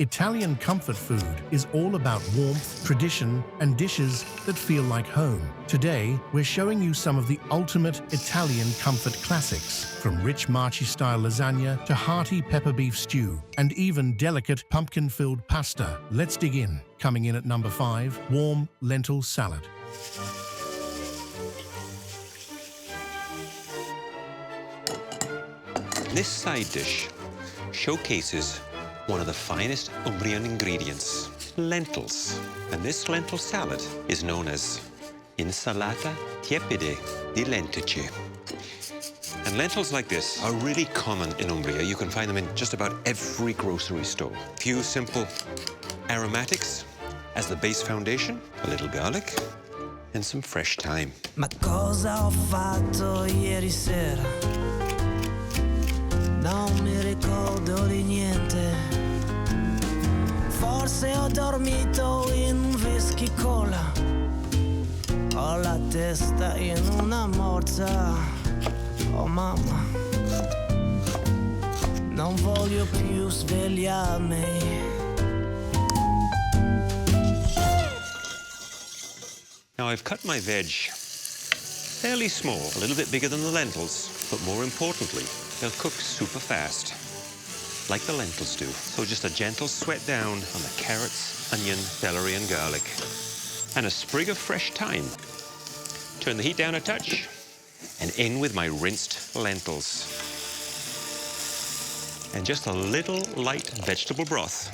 Italian comfort food is all about warmth, tradition, and dishes that feel like home. Today, we're showing you some of the ultimate Italian comfort classics, from rich Marci-style lasagna to hearty pepper beef stew, and even delicate pumpkin-filled pasta. Let's dig in. Coming in at number 5, warm lentil salad. This side dish showcases one of the finest Umbrian ingredients, lentils. And this lentil salad is known as insalata tiepide di lenticchie. And lentils like this are really common in Umbria. You can find them in just about every grocery store. A few simple aromatics as the base foundation, a little garlic, and some fresh thyme. Ma cosa ho fatto ieri sera? Non mi ricordo di niente. Forse ho dormito in whisky cola. Ho la testa in una morsa. Oh mamma, non voglio più svegliarmi. Now I've cut my veg fairly small, a little bit bigger than the lentils, but more importantly, they'll cook super fast, like the lentils do. So just a gentle sweat down on the carrots, onion, celery, and garlic, and a sprig of fresh thyme. Turn the heat down a touch, and in with my rinsed lentils. And just a little light vegetable broth.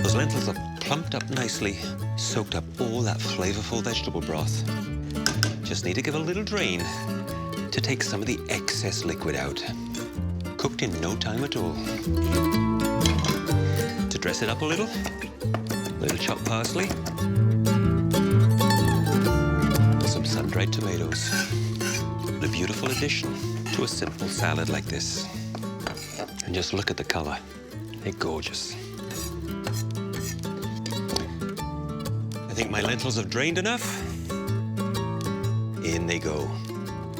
Those lentils are plumped up nicely, soaked up all that flavorful vegetable broth. Just need to give a little drain to take some of the excess liquid out. Cooked in no time at all. To dress it up a little chopped parsley, some sun-dried tomatoes. A beautiful addition to a simple salad like this. And just look at the color. They're gorgeous. I think my lentils have drained enough. In they go.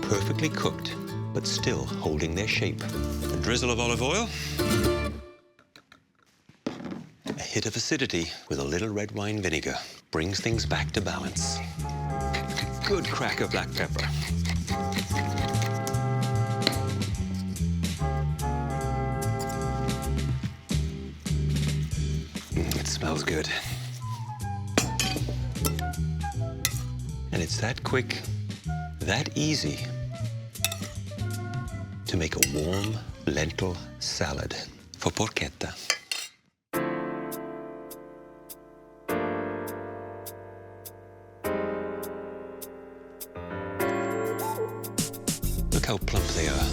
Perfectly cooked, but still holding their shape. A drizzle of olive oil. A hit of acidity with a little red wine vinegar brings things back to balance. Good crack of black pepper. It smells good. And it's that quick, that easy to make a warm lentil salad for porchetta. Look how plump they are.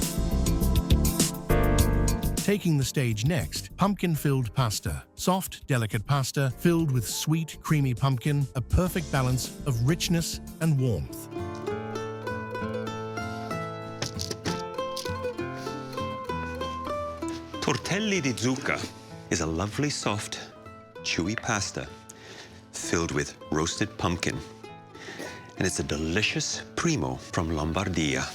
Taking the stage next, pumpkin-filled pasta. Soft, delicate pasta filled with sweet, creamy pumpkin, a perfect balance of richness and warmth. Tortelli di zucca is a lovely, soft, chewy pasta filled with roasted pumpkin. And it's a delicious primo from Lombardia.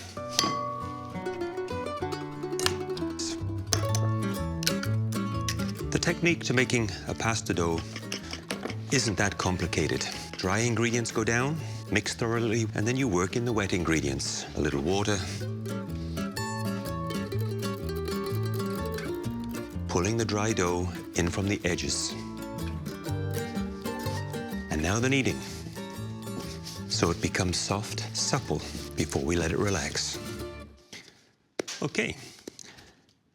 The technique to making a pasta dough isn't that complicated. Dry ingredients go down, mix thoroughly, and then you work in the wet ingredients. A little water, pulling the dry dough in from the edges. And now the kneading, so it becomes soft, supple, before we let it relax. Okay,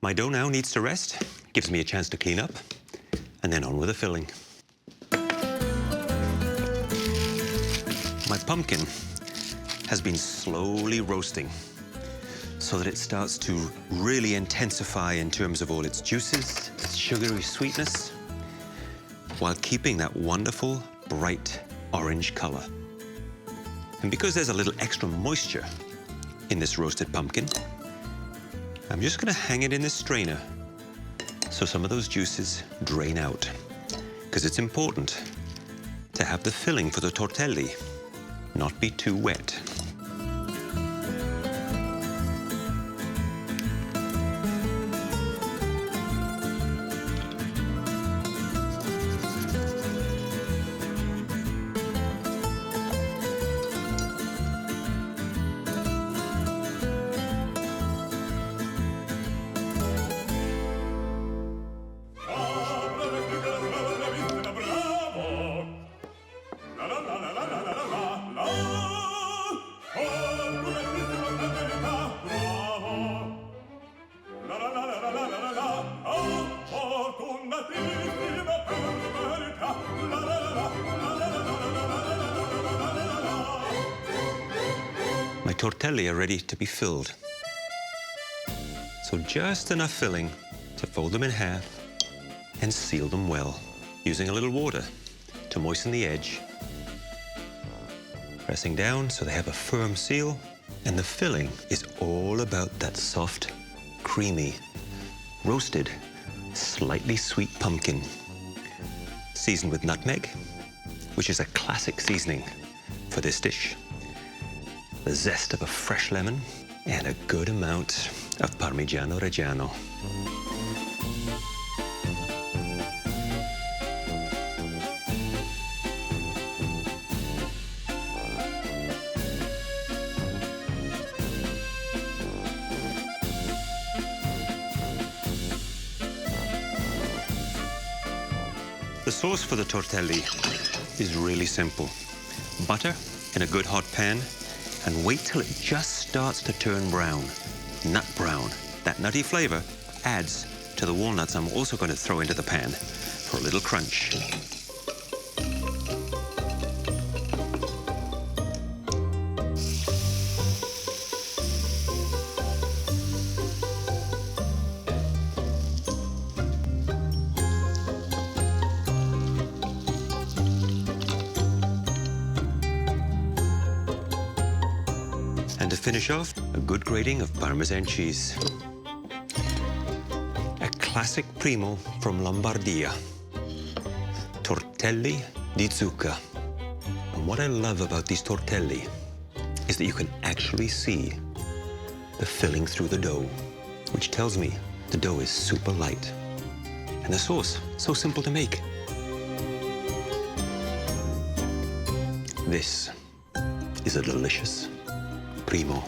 my dough now needs to rest, gives me a chance to clean up, and then on with the filling. My pumpkin has been slowly roasting so that it starts to really intensify in terms of all its juices, its sugary sweetness, while keeping that wonderful, bright orange color. And because there's a little extra moisture in this roasted pumpkin, I'm just gonna hang it in this strainer so some of those juices drain out. Because it's important to have the filling for the tortelli not be too wet. tortelli are ready to be filled. So just enough filling to fold them in half and seal them well, using a little water to moisten the edge. Pressing down so they have a firm seal, and the filling is all about that soft, creamy, roasted, slightly sweet pumpkin, seasoned with nutmeg, which is a classic seasoning for this dish, the zest of a fresh lemon, and a good amount of Parmigiano Reggiano. The sauce for the tortelli is really simple. Butter in a good hot pan, and wait till it just starts to turn brown, nut brown. That nutty flavor adds to the walnuts I'm also going to throw into the pan for a little crunch. And to finish off, a good grating of Parmesan cheese. A classic primo from Lombardia. Tortelli di zucca. And what I love about these tortelli is that you can actually see the filling through the dough, which tells me the dough is super light. And the sauce, so simple to make. This is a delicious primo.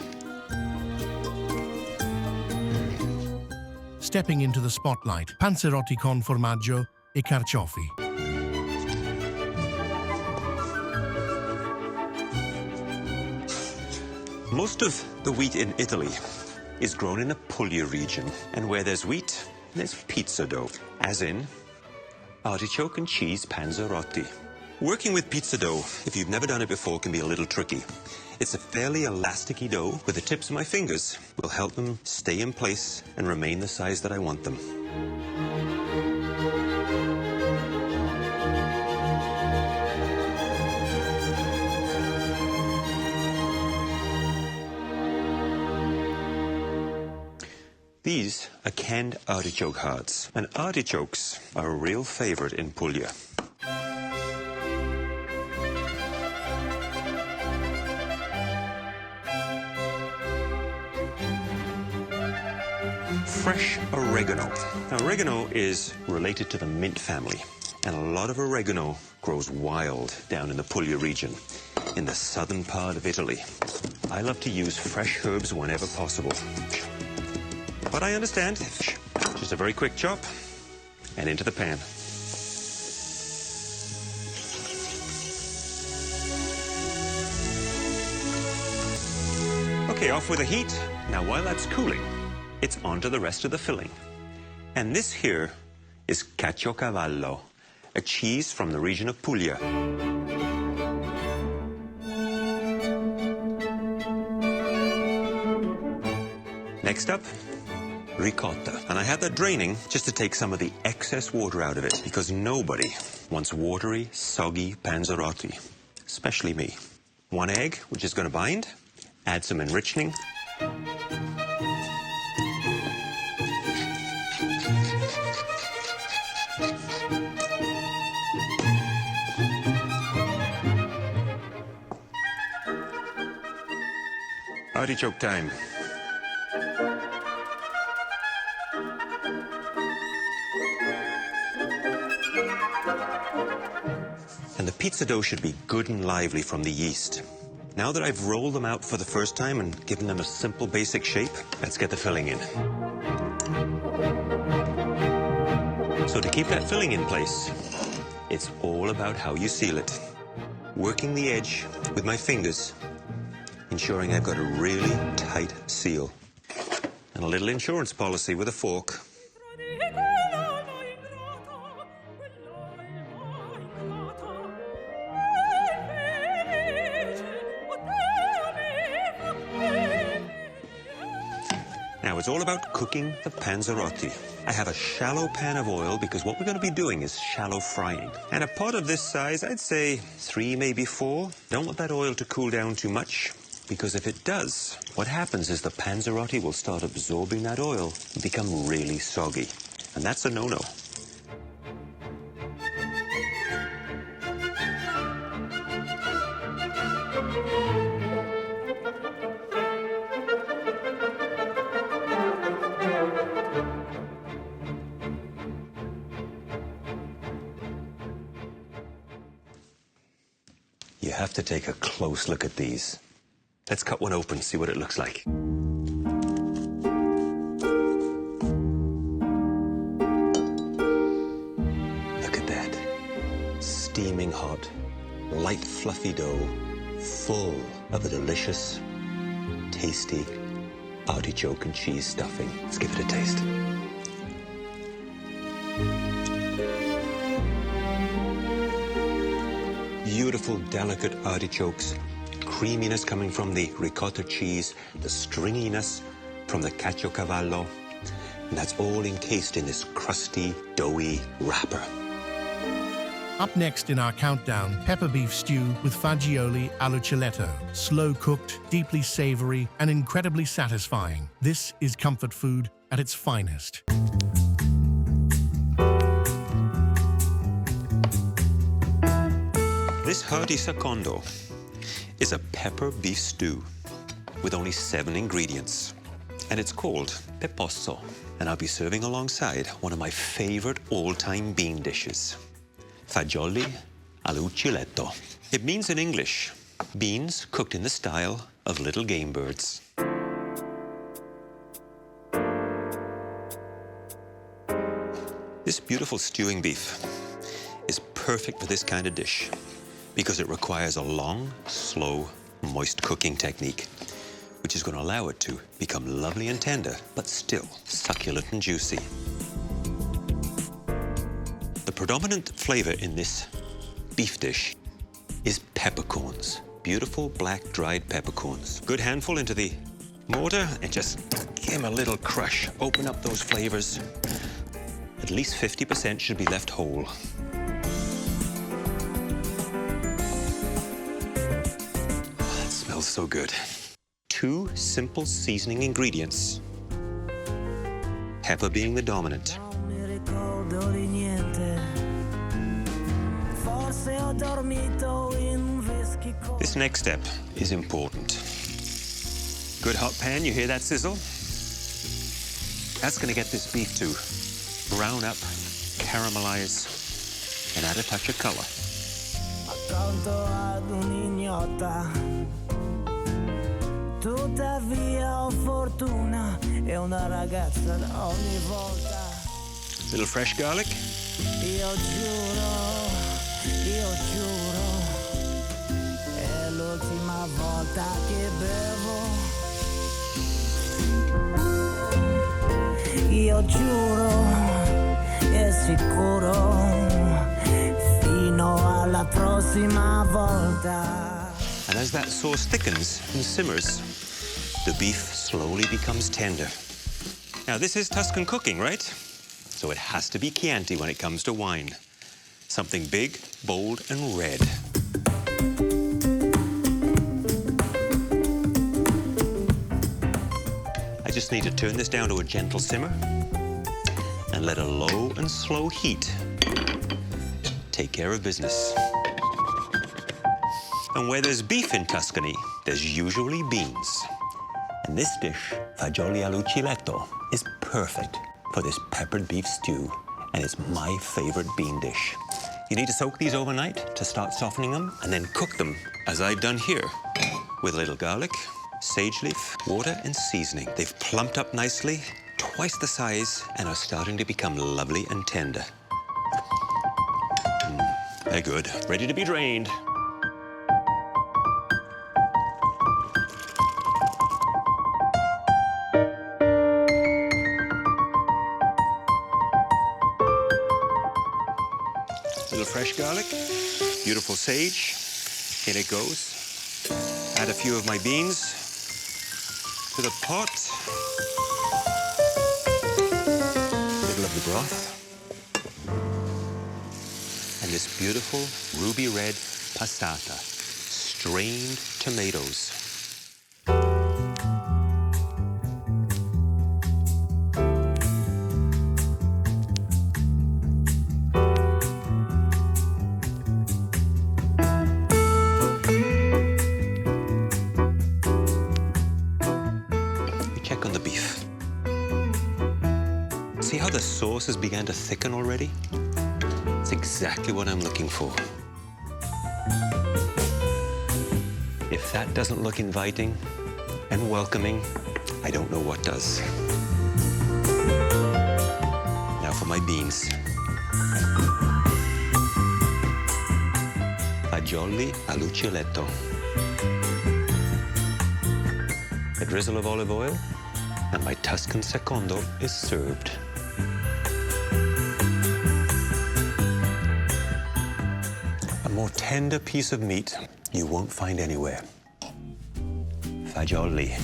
Stepping into the spotlight, panzerotti con formaggio e carciofi. Most of the wheat in Italy is grown in the Puglia region, and where there's wheat, there's pizza dough, as in artichoke and cheese panzerotti. Working with pizza dough, if you've never done it before, can be a little tricky. It's a fairly elasticy dough, with the tips of my fingers will help them stay in place and remain the size that I want them. These are canned artichoke hearts, and artichokes are a real favorite in Puglia. Fresh oregano. Now, oregano is related to the mint family, and a lot of oregano grows wild down in the Puglia region, in the southern part of Italy. I love to use fresh herbs whenever possible. But I understand, just a very quick chop, and into the pan. Okay, off with the heat. Now, while that's cooling, it's on to the rest of the filling. And this here is Caciocavallo, a cheese from the region of Puglia. Next up, ricotta. And I had that draining just to take some of the excess water out of it, because nobody wants watery, soggy panzerotti, especially me. 1 egg, which is going to bind, add some enrichening. Artichoke time. And the pizza dough should be good and lively from the yeast. Now that I've rolled them out for the first time and given them a simple basic shape, let's get the filling in. So to keep that filling in place, it's all about how you seal it. Working the edge with my fingers, ensuring I've got a really tight seal. And a little insurance policy with a fork. it's all about cooking the panzerotti. I have a shallow pan of oil because what we're going to be doing is shallow frying. And a pot of this size, I'd say 3, maybe 4. Don't want that oil to cool down too much, because if it does, what happens is the panzerotti will start absorbing that oil and become really soggy. And that's a no-no. You have to take a close look at these. Let's cut one open, see what it looks like. Look at that. Steaming hot, light fluffy dough, full of the delicious, tasty artichoke and cheese stuffing. Let's give it a taste. Beautiful, delicate artichokes, creaminess coming from the ricotta cheese, the stringiness from the caciocavallo, and that's all encased in this crusty, doughy wrapper. Up next in our countdown, pepper beef stew with fagioli all'uccellette. Slow-cooked, deeply savory, and incredibly satisfying. This is comfort food at its finest. This hearty secondo is a pepper beef stew with only 7 ingredients, and it's called peposso. And I'll be serving alongside one of my favorite all-time bean dishes, fagioli all'uccellette. It means in English, beans cooked in the style of little game birds. This beautiful stewing beef is perfect for this kind of dish, because it requires a long, slow, moist cooking technique, which is going to allow it to become lovely and tender, but still succulent and juicy. The predominant flavor in this beef dish is peppercorns, beautiful black dried peppercorns. Good handful into the mortar and just give them a little crush. Open up those flavors. At least 50% should be left whole. Smells so good. 2 simple seasoning ingredients. Pepper being the dominant. This next step is important. Good hot pan, you hear that sizzle? That's gonna get this beef to brown up, caramelize, and add a touch of color. Tuttavia ho fortuna e una ragazza da ogni volta. Little fresh garlic. Io giuro, è l'ultima volta che bevo. Io giuro, è sicuro, fino alla prossima volta. And as that sauce thickens and simmers, the beef slowly becomes tender. Now, this is Tuscan cooking, right? So it has to be Chianti when it comes to wine. Something big, bold, and red. I just need to turn this down to a gentle simmer and let a low and slow heat take care of business. And where there's beef in Tuscany, there's usually beans. And this dish, fagioli all'uccellette, is perfect for this peppered beef stew, and it's my favorite bean dish. You need to soak these overnight to start softening them, and then cook them, as I've done here, with a little garlic, sage leaf, water, and seasoning. They've plumped up nicely, twice the size, and are starting to become lovely and tender. They're good. Ready to be drained. Little fresh garlic, beautiful sage. In it goes. Add a few of my beans to the pot. broth. And this beautiful ruby red passata, strained tomatoes. Check on the beef. See how the sauce has begun to thicken already? It's exactly what I'm looking for. If that doesn't look inviting and welcoming, I don't know what does. Now for my beans. Fagioli all'uccelletto. A drizzle of olive oil, and my Tuscan secondo is served. A more tender piece of meat you won't find anywhere. Fagioli,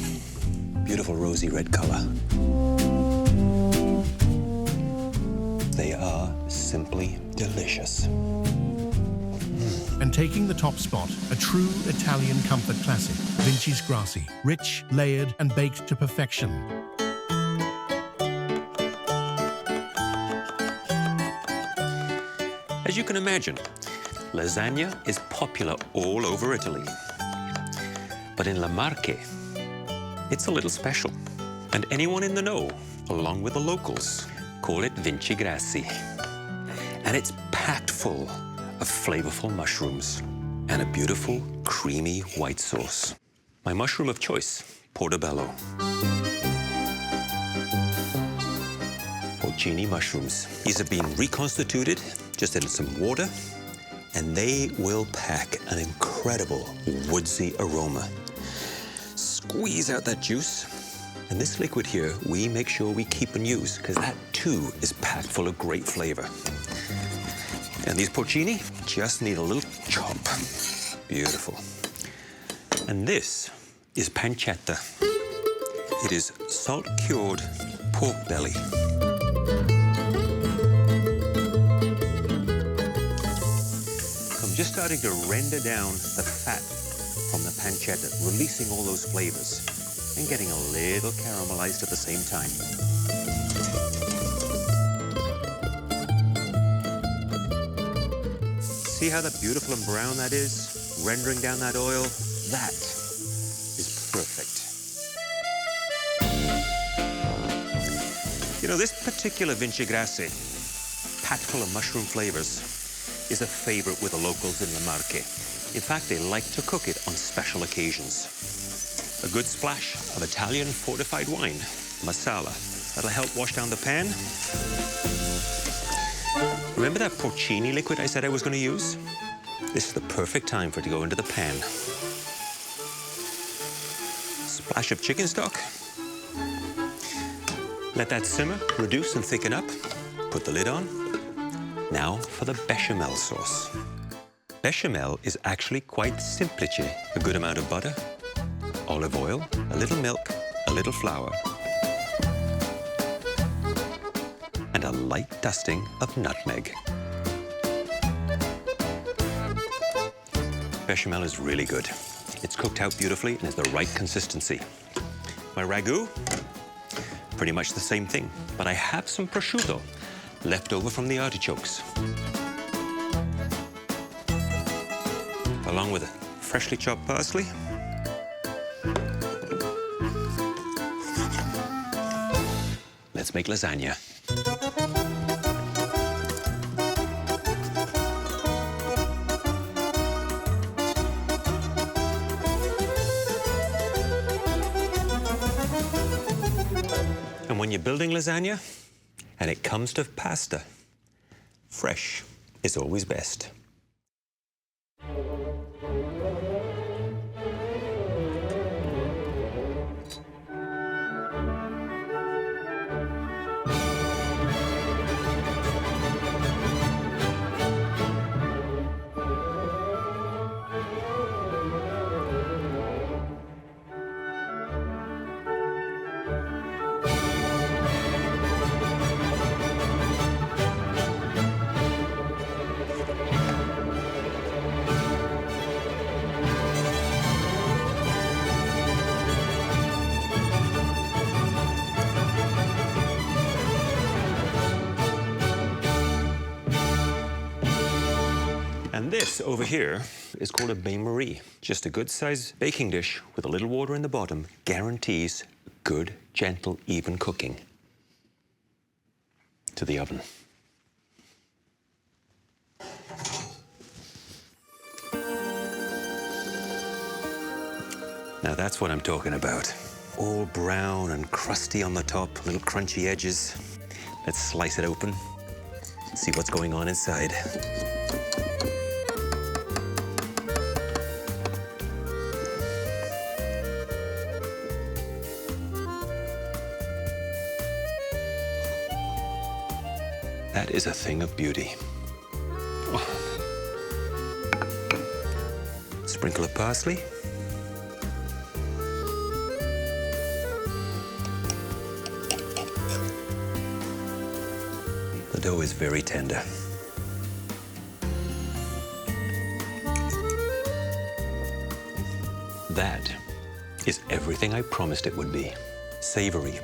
beautiful rosy red color. They are simply delicious. And taking the top spot, a true Italian comfort classic, Vinci's Grassi, rich, layered, and baked to perfection. As you can imagine, lasagna is popular all over Italy. But in Le Marche, it's a little special. And anyone in the know, along with the locals, call it Vinci Grassi. And it's packed full of flavorful mushrooms and a beautiful, creamy white sauce. My mushroom of choice, portobello. Porcini mushrooms. These have been reconstituted, just in some water, and they will pack an incredible woodsy aroma. Squeeze out that juice, and this liquid here, we make sure we keep and use, because that too is packed full of great flavor. And these porcini just need a little chop. Beautiful. And this is pancetta. It is salt-cured pork belly. I'm just starting to render down the fat from the pancetta, releasing all those flavors and getting a little caramelized at the same time. See how that beautiful and brown that is? Rendering down that oil? That is perfect. You know, this particular Vinci Grassi, packed full of mushroom flavors, is a favorite with the locals in Le Marche. In fact, they like to cook it on special occasions. A good splash of Italian fortified wine, Marsala. That'll help wash down the pan. Remember that porcini liquid I said I was going to use? This is the perfect time for it to go into the pan. Splash of chicken stock. Let that simmer, reduce and thicken up. Put the lid on. Now for the bechamel sauce. Bechamel is actually quite simplice. A good amount of butter, olive oil, a little milk, a little flour, and a light dusting of nutmeg. Bechamel is really good. It's cooked out beautifully and is the right consistency. My ragu, pretty much the same thing, but I have some prosciutto left over from the artichokes, along with freshly chopped parsley. Let's make lasagna. And when you're building lasagna, and it comes to pasta, fresh is always best. And this over here is called a bain-marie. Just a good-sized baking dish with a little water in the bottom guarantees good, gentle, even cooking. To the oven. Now that's what I'm talking about. All brown and crusty on the top, little crunchy edges. Let's slice it open, see what's going on inside. That is a thing of beauty. Oh. Sprinkle of parsley. The dough is very tender. That is everything I promised it would be. Savory,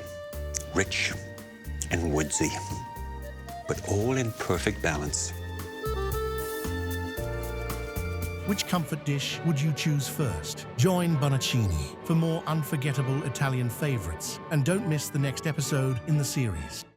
rich, and woodsy, but all in perfect balance. Which comfort dish would you choose first? Join Bonacini for more unforgettable Italian favorites, and don't miss the next episode in the series.